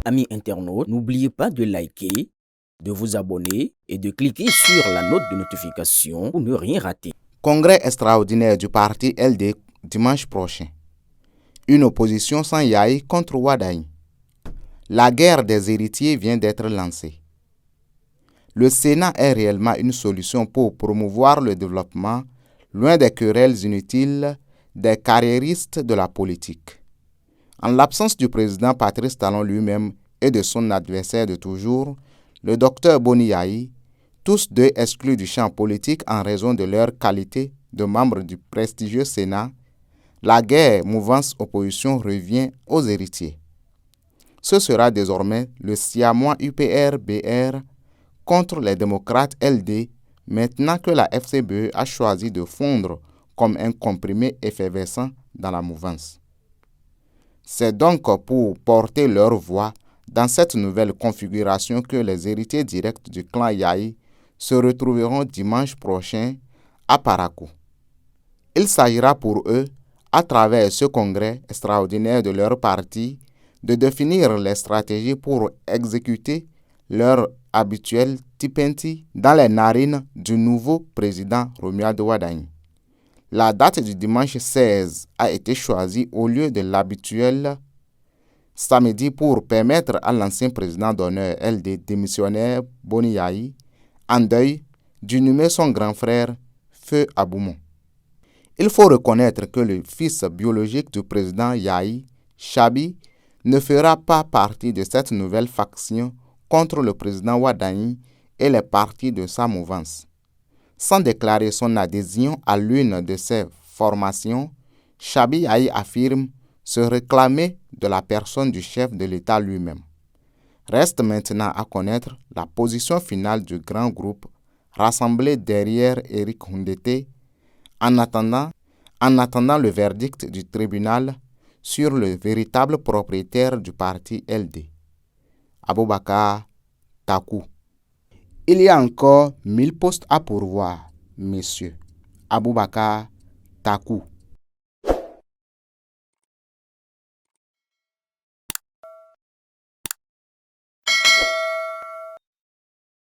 Amis internautes, n'oubliez pas de liker, de vous abonner et de cliquer sur la note de notification pour ne rien rater. Congrès extraordinaire du parti LD dimanche prochain. Une opposition sans Yahi contre Wadaï. La guerre des héritiers vient d'être lancée. Le Sénat est réellement une solution pour promouvoir le développement, loin des querelles inutiles des carriéristes de la politique. En l'absence du président Patrice Talon lui-même et de son adversaire de toujours, le docteur Boni Yahi, tous deux exclus du champ politique en raison de leur qualité de membres du prestigieux Sénat, la guerre mouvance-opposition revient aux héritiers. Ce sera désormais le siamois UPR-BR contre les démocrates LD, maintenant que la FCBE a choisi de fondre comme un comprimé effervescent dans la mouvance. C'est donc pour porter leur voix dans cette nouvelle configuration que les héritiers directs du clan Yahi se retrouveront dimanche prochain à Parakou. Il s'agira pour eux, à travers ce congrès extraordinaire de leur parti, de définir les stratégies pour exécuter leur habituel tipenti dans les narines du nouveau président Romuald Wadaï. La date du dimanche 16 a été choisie au lieu de l'habituel samedi pour permettre à l'ancien président d'honneur LD démissionnaire Boni Yahi, en deuil, d'inhumer son grand frère Feu Aboumou. Il faut reconnaître que le fils biologique du président Yahi, Chabi, ne fera pas partie de cette nouvelle faction contre le président Wadaï et les partis de sa mouvance. Sans déclarer son adhésion à l'une de ces formations, Chabi Yahi affirme se réclamer de la personne du chef de l'État lui-même. Reste maintenant à connaître la position finale du grand groupe rassemblé derrière Éric Hundete en attendant le verdict du tribunal sur le véritable propriétaire du parti LD, Aboubakar Takou. Il y a encore 1000 postes à pourvoir, messieurs. Aboubakar Takou.